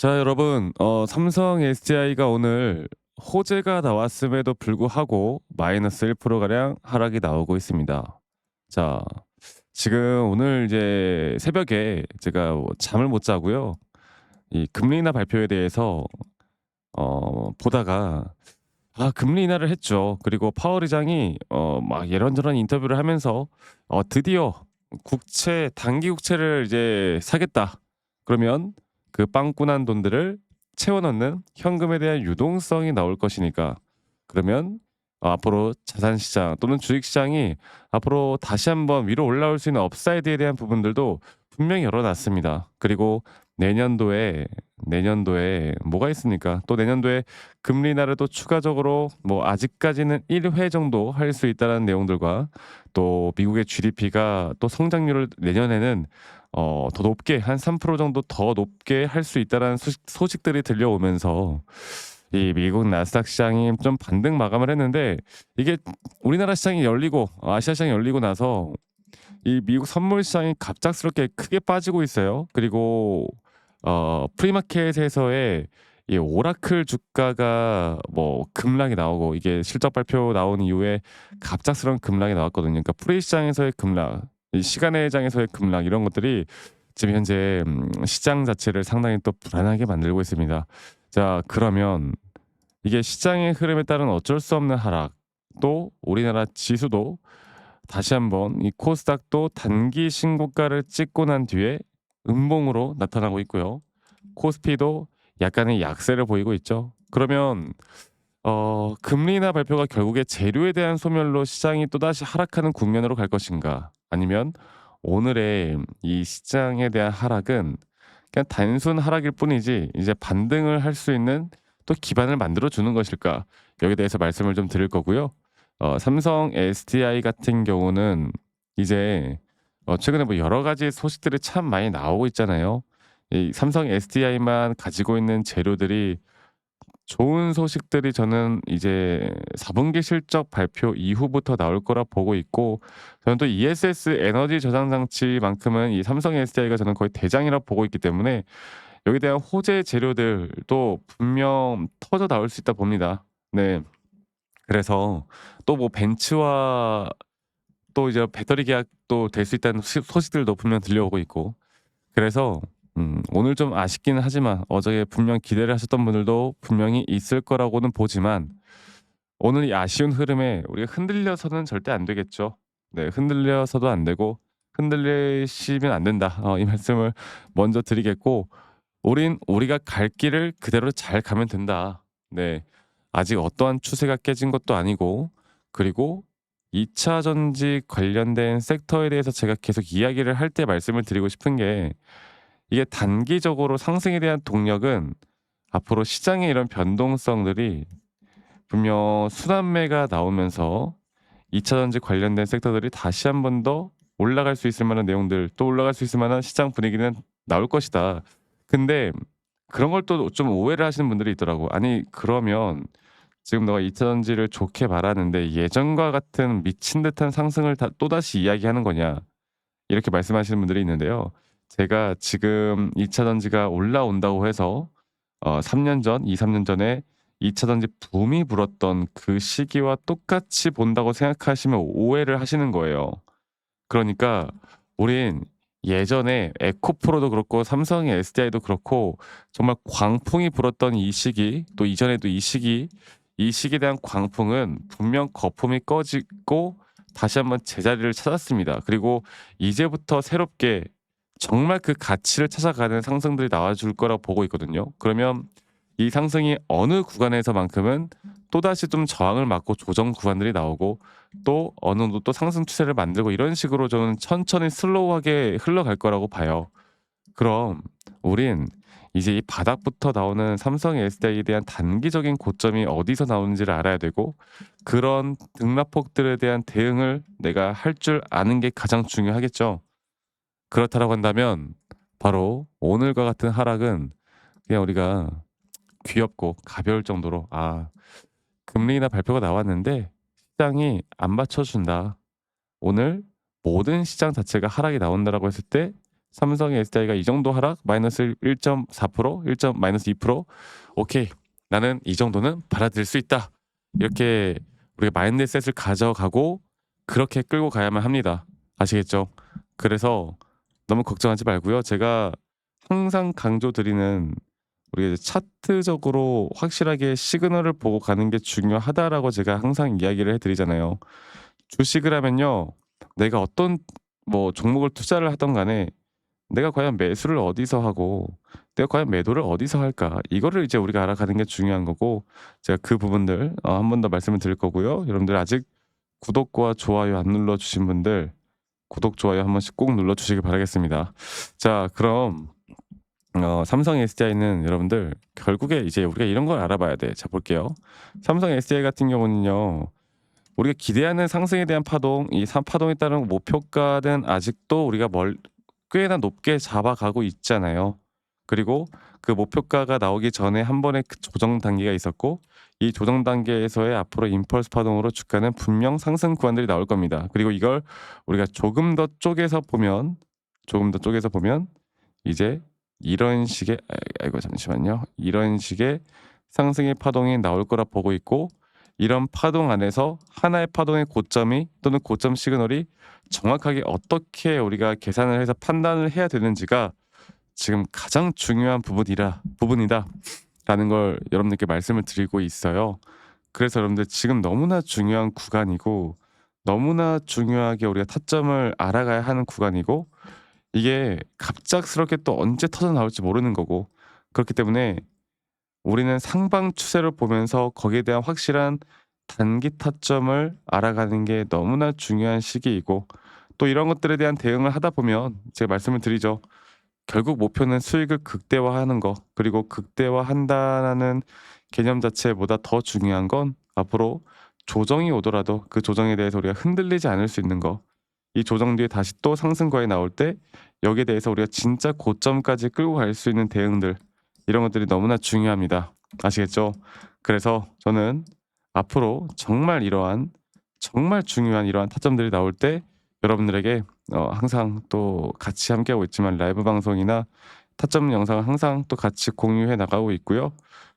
자, 여러분, 삼성 SDI가 오늘 호재가 나왔음에도 불구하고 마이너스 1%가량 하락이 나오고 있습니다. 자, 지금 오늘 이제 새벽에 제가 잠을 못 자고요. 이 금리 인하 발표에 대해서 보다가 금리 인하를 했죠. 그리고 파월 의장이 막 이런저런 인터뷰를 하면서 드디어 단기 국채를 이제 사겠다. 그러면 그 빵꾸난 돈들을 채워 넣는 현금에 대한 유동성이 나올 것이니까, 그러면 앞으로 자산 시장 또는 주식 시장이 앞으로 다시 한번 위로 올라올 수 있는 업사이드에 대한 부분들도 분명히 열어 놨습니다. 그리고 내년도에 뭐가 있습니까? 또 내년도에 금리 인하를 또 추가적으로 뭐 아직까지는 1회 정도 할 수 있다는 내용들과, 또 미국의 GDP가 또 성장률을 내년에는 더 높게 한 3% 정도 더 높게 할 수 있다라는 소식들이 들려오면서 이 미국 나스닥 시장이 좀 반등 마감을 했는데, 이게 우리나라 시장이 열리고 아시아 시장이 열리고 나서 이 미국 선물 시장이 갑작스럽게 크게 빠지고 있어요. 그리고 프리마켓에서의 이 오라클 주가가 뭐 급락이 나오고, 이게 실적 발표 나온 이후에 갑작스러운 급락이 나왔거든요. 그러니까 프리 시장에서의 급락, 이 시간의 장에서의 급락, 이런 것들이 지금 현재 시장 자체를 상당히 또 불안하게 만들고 있습니다. 자, 그러면 이게 시장의 흐름에 따른 어쩔 수 없는 하락, 또 우리나라 지수도 다시 한번 이 코스닥도 단기 신고가를 찍고 난 뒤에 음봉으로 나타나고 있고요. 코스피도 약간의 약세를 보이고 있죠. 그러면 금리 인하 발표가 결국에 재료에 대한 소멸로 시장이 또다시 하락하는 국면으로 갈 것인가? 아니면 오늘의 이 시장에 대한 하락은 그냥 단순 하락일 뿐이지 이제 반등을 할 수 있는 또 기반을 만들어 주는 것일까? 여기에 대해서 말씀을 좀 드릴 거고요. 삼성 SDI 같은 경우는 이제 최근에 뭐 여러 가지 소식들이 참 많이 나오고 있잖아요. 이 삼성 SDI만 가지고 있는 재료들이, 좋은 소식들이 저는 이제 4분기 실적 발표 이후부터 나올 거라 보고 있고, 저는 또 ESS 에너지 저장 장치만큼은 이 삼성 SDI가 저는 거의 대장이라 보고 있기 때문에 여기에 대한 호재 재료들도 분명 터져 나올 수 있다 봅니다. 네. 그래서 또 뭐 벤츠와 또 이제 배터리 계약도 될 수 있다는 소식들도 분명 들려오고 있고, 그래서 오늘 좀 아쉽기는 하지만 어제 분명 기대를 하셨던 분들도 분명히 있을 거라고는 보지만, 오늘 이 아쉬운 흐름에 우리가 흔들려서는 절대 안 되겠죠. 네, 흔들려서도 안 되고 흔들리시면 안 된다. 이 말씀을 먼저 드리겠고, 우리가 갈 길을 그대로 잘 가면 된다. 네. 아직 어떠한 추세가 깨진 것도 아니고, 그리고 2차 전지 관련된 섹터에 대해서 제가 계속 이야기를 할 때 말씀을 드리고 싶은 게, 이게 단기적으로 상승에 대한 동력은 앞으로 시장의 이런 변동성들이 분명 순환매가 나오면서 2차 전지 관련된 섹터들이 다시 한 번 더 올라갈 수 있을 만한 내용들, 또 올라갈 수 있을 만한 시장 분위기는 나올 것이다. 근데 그런 걸 또 좀 오해를 하시는 분들이 있더라고. 아니, 그러면 지금 너가 2차 전지를 좋게 말하는데 예전과 같은 미친 듯한 상승을 또다시 이야기하는 거냐? 이렇게 말씀하시는 분들이 있는데요. 제가 지금 2차 전지가 올라온다고 해서 3년 전, 2-3년 전에 2차 전지 붐이 불었던 그 시기와 똑같이 본다고 생각하시면 오해를 하시는 거예요. 그러니까 우린 예전에 에코프로도 그렇고 삼성의 SDI도 그렇고 정말 광풍이 불었던 이 시기, 또 이전에도 이 시기에 대한 광풍은 분명 거품이 꺼지고 다시 한번 제자리를 찾았습니다. 그리고 이제부터 새롭게 정말 그 가치를 찾아가는 상승들이 나와줄 거라고 보고 있거든요. 그러면 이 상승이 어느 구간에서만큼은 또다시 좀 저항을 맞고 조정 구간들이 나오고, 또 어느 정도 또 상승 추세를 만들고, 이런 식으로 저는 천천히 슬로우하게 흘러갈 거라고 봐요. 그럼 우린 이제 이 바닥부터 나오는 삼성 SDI에 대한 단기적인 고점이 어디서 나오는지를 알아야 되고, 그런 등락폭들에 대한 대응을 내가 할 줄 아는 게 가장 중요하겠죠. 그렇다라고 한다면 바로 오늘과 같은 하락은 그냥 우리가 귀엽고 가벼울 정도로, 금리 인하 발표가 나왔는데 시장이 안 받쳐준다. 오늘 모든 시장 자체가 하락이 나온다라고 했을 때 삼성의 SDI가 이 정도 하락 마이너스 1.4% 1. 마이너스 2% 오케이. 나는 이 정도는 받아들일 수 있다. 이렇게 우리가 마인드셋을 가져가고 그렇게 끌고 가야만 합니다. 아시겠죠? 그래서 너무 걱정하지 말고요. 제가 항상 강조드리는 우리가 이제 차트적으로 확실하게 시그널을 보고 가는 게 중요하다라고 제가 항상 이야기를 해드리잖아요. 주식을 하면요, 내가 어떤 뭐 종목을 투자를 하던 간에 내가 과연 매수를 어디서 하고 내가 과연 매도를 어디서 할까? 이거를 이제 우리가 알아가는 게 중요한 거고 제가 그 부분들 한 번 더 말씀을 드릴 거고요. 여러분들 아직 구독과 좋아요 안 눌러 주신 분들 구독, 좋아요 한 번씩 꼭 눌러 주시길 바라겠습니다. 자, 그럼 삼성 SDI는 여러분들 결국에 이제 우리가 이런 걸 알아봐야 돼. 자, 볼게요. 삼성 SDI 같은 경우는요. 우리가 기대하는 상승에 대한 파동, 이 파동에 따른 목표가는 아직도 우리가 꽤나 높게 잡아가고 있잖아요. 그리고 그 목표가가 나오기 전에 한 번의 그 조정 단계가 있었고 이 조정 단계에서의 앞으로 임펄스 파동으로 주가는 분명 상승 구간들이 나올 겁니다. 그리고 이걸 우리가 조금 더 쪼개서 보면 이제 이런 식의 아이고 잠시만요. 이런 식의 상승의 파동이 나올 거라 보고 있고 이런 파동 안에서 하나의 파동의 고점이 또는 고점 시그널이 정확하게 어떻게 우리가 계산을 해서 판단을 해야 되는지가 지금 가장 중요한 부분이다라는 걸 여러분들께 말씀을 드리고 있어요. 그래서 여러분들 지금 너무나 중요한 구간이고 너무나 중요하게 우리가 타점을 알아가야 하는 구간이고 이게 갑작스럽게 또 언제 터져 나올지 모르는 거고 그렇기 때문에 우리는 상방 추세를 보면서 거기에 대한 확실한 단기 타점을 알아가는 게 너무나 중요한 시기이고 또 이런 것들에 대한 대응을 하다 보면 제가 말씀을 드리죠. 결국 목표는 수익을 극대화하는 거 그리고 극대화한다는 개념 자체보다 더 중요한 건 앞으로 조정이 오더라도 그 조정에 대해서 우리가 흔들리지 않을 수 있는 거. 이 조정 뒤에 다시 또 상승거에 나올 때 여기에 대해서 우리가 진짜 고점까지 끌고 갈 수 있는 대응들 이런 것들이 너무나 중요합니다. 아시겠죠? 그래서 저는 앞으로 정말 중요한 이러한 타점들이 나올 때 여러분들에게 항상 또 같이 함께하고 있지만 라이브 방송이나 타점 영상을 항상 또 같이 공유해 나가고 있고요.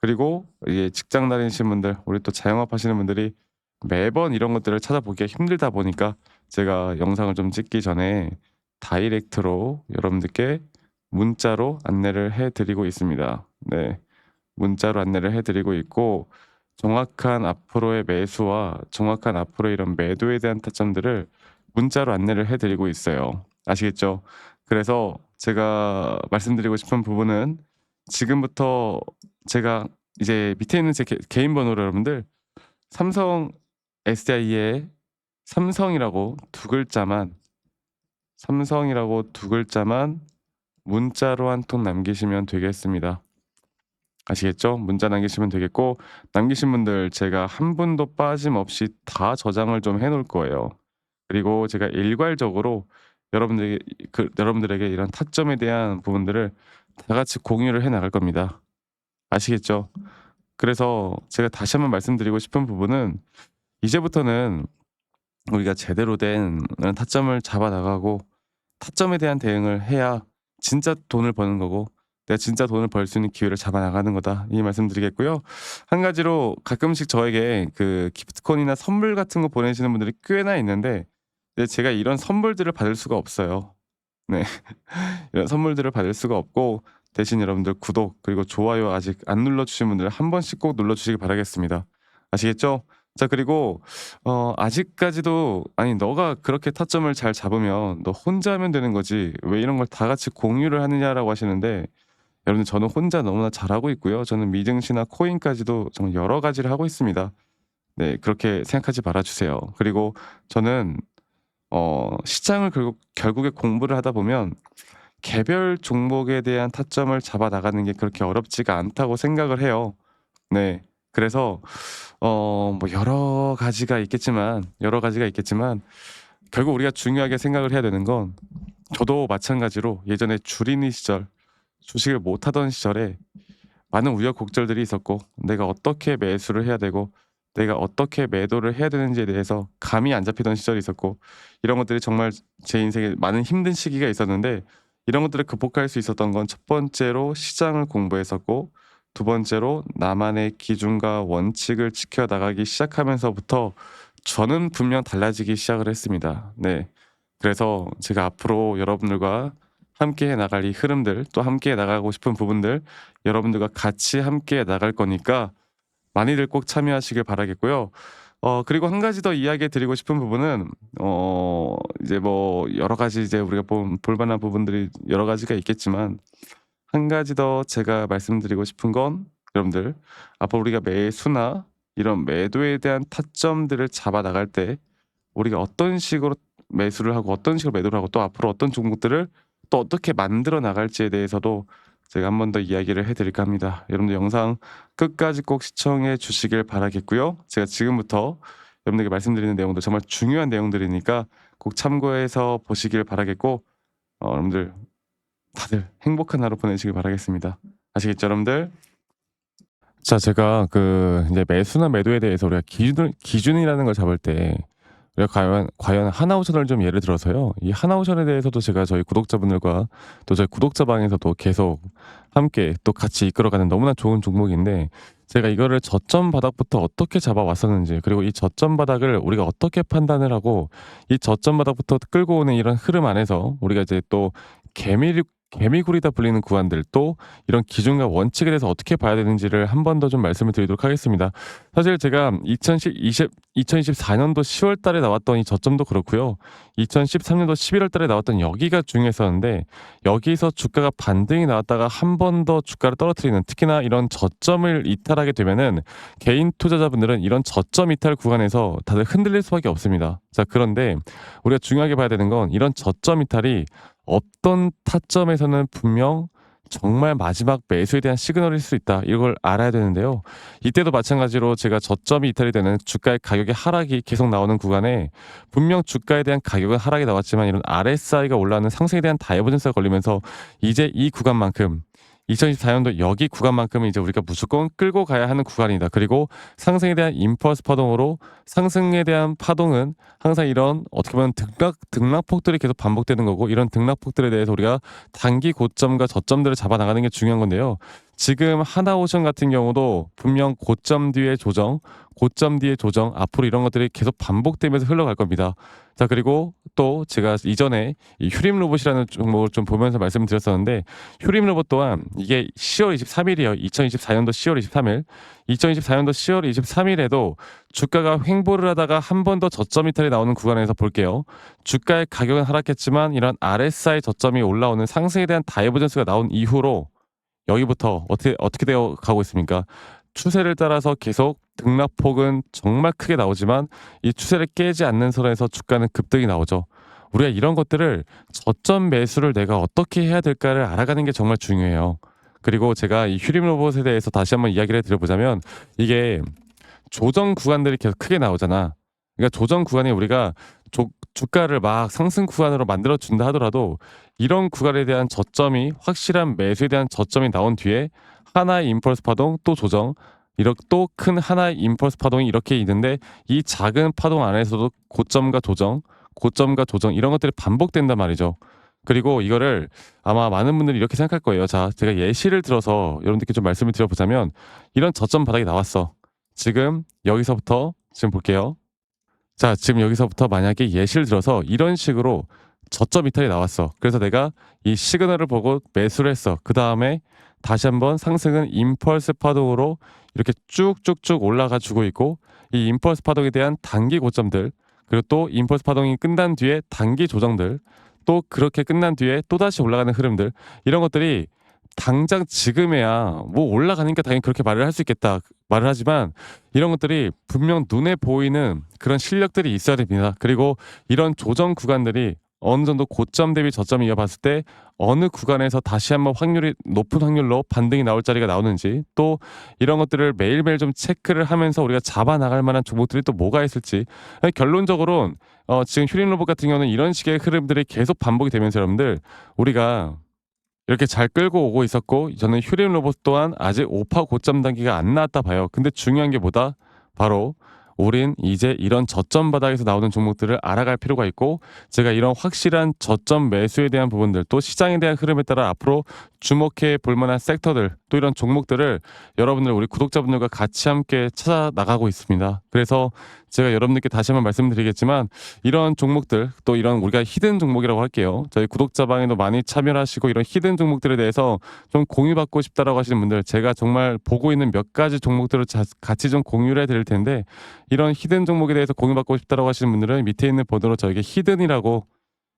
그리고 이게 직장 다니시는 분들, 우리 또 자영업 하시는 분들이 매번 이런 것들을 찾아보기가 힘들다 보니까 제가 영상을 좀 찍기 전에 다이렉트로 여러분들께 문자로 안내를 해 드리고 있습니다. 네. 문자로 안내를 해 드리고 있고 정확한 앞으로의 매수와 정확한 앞으로의 이런 매도에 대한 타점들을 문자로 안내를 해 드리고 있어요. 아시겠죠? 그래서 제가 말씀드리고 싶은 부분은 지금부터 제가 이제 밑에 있는 제 개인 번호로 여러분들 삼성 SDI에 삼성이라고 두 글자만 문자로 한 통 남기시면 되겠습니다. 아시겠죠? 문자 남기시면 되겠고 남기신 분들 제가 한 분도 빠짐없이 다 저장을 좀 해 놓을 거예요. 그리고 제가 일괄적으로 여러분들에게 이런 타점에 대한 부분들을 다 같이 공유를 해 나갈 겁니다. 아시겠죠? 그래서 제가 다시 한번 말씀드리고 싶은 부분은 이제부터는 우리가 제대로 된 타점을 잡아 나가고 타점에 대한 대응을 해야 진짜 돈을 버는 거고 내가 진짜 돈을 벌 수 있는 기회를 잡아 나가는 거다. 이 말씀드리겠고요. 한 가지로 가끔씩 저에게 그 기프트콘이나 선물 같은 거 보내시는 분들이 꽤나 있는데 근데 제가 이런 선물들을 받을 수가 없어요. 네. 이런 선물들을 받을 수가 없고 대신 여러분들 구독 그리고 좋아요 아직 안 눌러 주신 분들 한 번씩 꼭 눌러 주시기 바라겠습니다. 아시겠죠? 자, 그리고 아직까지도 "아니 너가 그렇게 타점을 잘 잡으면 너 혼자 하면 되는 거지 왜 이런 걸 다 같이 공유를 하느냐."라고 하시는데 여러분들 저는 혼자 너무나 잘하고 있고요. 저는 미증시나 코인까지도 정말 여러 가지를 하고 있습니다. 네, 그렇게 생각하지 말아 주세요. 그리고 저는 시장을 결국에 공부를 하다 보면 개별 종목에 대한 타점을 잡아 나가는 게 그렇게 어렵지가 않다고 생각을 해요. 네. 그래서 뭐 여러 가지가 있겠지만 결국 우리가 중요하게 생각을 해야 되는 건 저도 마찬가지로 예전에 줄이는 시절 주식을 못 하던 시절에 많은 우여곡절들이 있었고 내가 어떻게 매수를 해야 되고 내가 어떻게 매도를 해야 되는지에 대해서 감이 안 잡히던 시절이 있었고 이런 것들이 정말 제 인생에 많은 힘든 시기가 있었는데 이런 것들을 극복할 수 있었던 건 첫 번째로 시장을 공부했었고, 두 번째로 나만의 기준과 원칙을 지켜 나가기 시작하면서부터 저는 분명 달라지기 시작을 했습니다. 네. 그래서 제가 앞으로 여러분들과 함께 해 나갈 이 흐름들, 또 함께 해 나가고 싶은 부분들, 여러분들과 같이 함께 해 나갈 거니까 많이들 꼭 참여하시길 바라겠고요. 그리고 한 가지 더 이야기 드리고 싶은 부분은, 이제 뭐 여러 가지 이제 우리가 볼 만한 부분들이 여러 가지가 있겠지만, 한 가지 더 제가 말씀드리고 싶은 건, 여러분들 앞으로 우리가 매수나 이런 매도에 대한 타점들을 잡아 나갈 때 우리가 어떤 식으로 매수를 하고 어떤 식으로 매도를 하고 또 앞으로 어떤 종목들을 또 어떻게 만들어 나갈지에 대해서도 제가 한 번 더 이야기를 해 드릴까 합니다. 여러분들 영상 끝까지 꼭 시청해 주시길 바라겠고요. 제가 지금부터 여러분들에게 말씀드리는 내용도 정말 중요한 내용들이니까 꼭 참고해서 보시길 바라겠고, 여러분들 다들 행복한 하루 보내시길 바라겠습니다. 아시겠죠, 여러분들? 자, 제가 이제 매수나 매도에 대해서 우리가 기준이라는 걸 잡을 때 우리가 과연 하나오션을 좀 예를 들어서요. 이 하나오션에 대해서도 제가 저희 구독자분들과 또 저희 구독자 방에서도 계속 함께 또 같이 이끌어가는 너무나 좋은 종목인데, 제가 이거를 저점 바닥부터 어떻게 잡아왔었는지, 그리고 이 저점 바닥을 우리가 어떻게 판단을 하고 이 저점 바닥부터 끌고 오는 이런 흐름 안에서 우리가 이제 또 개미굴이다 불리는 구간들, 또 이런 기준과 원칙에 대해서 어떻게 봐야 되는지를 한 번 더 좀 말씀을 드리도록 하겠습니다. 사실 제가 2024년도 10월 달에 나왔던 이 저점도 그렇고요. 2013년도 11월 달에 나왔던 여기가 중요했었는데, 여기서 주가가 반등이 나왔다가 한 번 더 주가를 떨어뜨리는, 특히나 이런 저점을 이탈하게 되면은 개인 투자자분들은 이런 저점 이탈 구간에서 다들 흔들릴 수밖에 없습니다. 자, 그런데 우리가 중요하게 봐야 되는 건, 이런 저점 이탈이 어떤 타점에서는 분명 정말 마지막 매수에 대한 시그널일 수 있다, 이걸 알아야 되는데요. 이때도 마찬가지로 제가 저점이 이탈이 되는 주가의 가격의 하락이 계속 나오는 구간에 분명 주가에 대한 가격은 하락이 나왔지만 이런 RSI가 올라가는 상승에 대한 다이버전스가 걸리면서 이제 이 구간만큼, 2024년도 여기 구간만큼은 이제 우리가 무조건 끌고 가야 하는 구간이다. 그리고 상승에 대한 임펄스 파동으로, 상승에 대한 파동은 항상 이런 어떻게 보면 등락폭들이 계속 반복되는 거고, 이런 등락폭들에 대해서 우리가 단기 고점과 저점들을 잡아 나가는 게 중요한 건데요. 지금 하나오션 같은 경우도 분명 고점 뒤에 조정, 고점 뒤에 조정, 앞으로 이런 것들이 계속 반복되면서 흘러갈 겁니다. 자, 그리고 또 제가 이전에 이 휴림 로봇이라는 종목을 좀 보면서 말씀드렸었는데, 휴림 로봇 또한 이게 10월 23일이에요. 2024년도 10월 23일. 2024년도 10월 23일에도 주가가 횡보를 하다가 한 번 더 저점 이탈이 나오는 구간에서 볼게요. 주가의 가격은 하락했지만 이런 RSI 저점이 올라오는 상승에 대한 다이버전스가 나온 이후로 여기부터 어떻게 되어 가고 있습니까? 추세를 따라서 계속 등락폭은 정말 크게 나오지만 이 추세를 깨지 않는 선에서 주가는 급등이 나오죠. 우리가 이런 것들을, 저점 매수를 내가 어떻게 해야 될까를 알아가는 게 정말 중요해요. 그리고 제가 이 휴림 로봇에 대해서 다시 한번 이야기를 드려보자면, 이게 조정 구간들이 계속 크게 나오잖아. 그러니까 조정 구간이 우리가 주가를 막 상승 구간으로 만들어 준다 하더라도, 이런 구간에 대한 저점이, 확실한 매수에 대한 저점이 나온 뒤에 하나의 임펄스 파동, 또 조정, 이렇게 또 큰 하나의 임펄스 파동이 이렇게 있는데, 이 작은 파동 안에서도 고점과 조정, 고점과 조정, 이런 것들이 반복된단 말이죠. 그리고 이거를 아마 많은 분들이 이렇게 생각할 거예요. 자, 제가 예시를 들어서 여러분들께 좀 말씀을 드려보자면, 이런 저점 바닥이 나왔어. 지금 여기서부터 지금 볼게요. 자, 지금 여기서부터 만약에 예시를 들어서 이런 식으로 저점 이탈이 나왔어. 그래서 내가 이 시그널을 보고 매수를 했어. 그 다음에 다시 한번 상승은 임펄스 파동으로 이렇게 쭉쭉쭉 올라가 주고 있고, 이 임펄스 파동에 대한 단기 고점들, 그리고 또 임펄스 파동이 끝난 뒤에 단기 조정들, 또 그렇게 끝난 뒤에 또다시 올라가는 흐름들, 이런 것들이 당장 지금에야 뭐 올라가니까 당연히 그렇게 말을 할 수 있겠다 말을 하지만, 이런 것들이 분명 눈에 보이는 그런 실력들이 있어야 됩니다. 그리고 이런 조정 구간들이 어느 정도 고점 대비 저점을 이어봤을 때 어느 구간에서 다시 한번 높은 확률로 반등이 나올 자리가 나오는지, 또 이런 것들을 매일매일 좀 체크를 하면서 우리가 잡아 나갈 만한 종목들이 또 뭐가 있을지. 결론적으로는 지금 휴림 로봇 같은 경우는 이런 식의 흐름들이 계속 반복이 되면서, 여러분들 우리가 이렇게 잘 끌고 오고 있었고, 저는 휴림 로봇 또한 아직 오파 고점 단계가 안 나왔다 봐요. 근데 중요한 게 뭐다? 바로 우린 이제 이런 저점 바닥에서 나오는 종목들을 알아갈 필요가 있고 제가 이런 확실한 저점 매수에 대한 부분들 또 시장에 대한 흐름에 따라 앞으로 주목해 볼 만한 섹터들 또 이런 종목들을 여러분들 우리 구독자분들과 같이 함께 찾아 나가고 있습니다. 그래서 제가 여러분들께 다시 한번 말씀드리겠지만 이런 종목들 또 이런 우리가 히든 종목이라고 할게요. 저희 구독자방에도 많이 참여를 하시고 이런 히든 종목들에 대해서 좀 공유받고 싶다라고 하시는 분들 제가 정말 보고 있는 몇 가지 종목들을 같이 좀 공유를 해드릴 텐데 이런 히든 종목에 대해서 공유받고 싶다라고 하시는 분들은 밑에 있는 번호로 저에게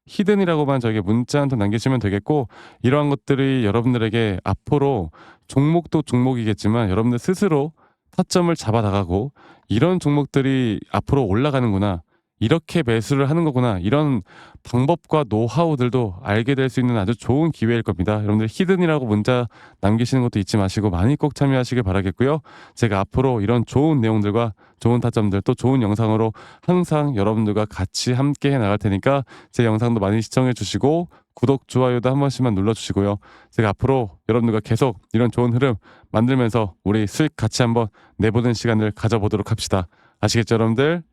히든이라고만 저에게 문자 한 통 남기시면 되겠고 이러한 것들이 여러분들에게 앞으로 종목도 종목이겠지만 여러분들 스스로 타점을 잡아 나가고 이런 종목들이 앞으로 올라가는구나. 이렇게 매수를 하는 거구나. 이런 방법과 노하우들도 알게 될 수 있는 아주 좋은 기회일 겁니다. 여러분들 히든이라고 문자 남기시는 것도 잊지 마시고 많이 꼭 참여하시길 바라겠고요. 제가 앞으로 이런 좋은 내용들과 좋은 타점들 또 좋은 영상으로 항상 여러분들과 같이 함께 해 나갈 테니까 제 영상도 많이 시청해 주시고 구독, 좋아요도 한 번씩만 눌러주시고요. 제가 앞으로 여러분들과 계속 이런 좋은 흐름 만들면서 우리 수익 같이 한번 내보는 시간을 가져보도록 합시다. 아시겠죠, 여러분들?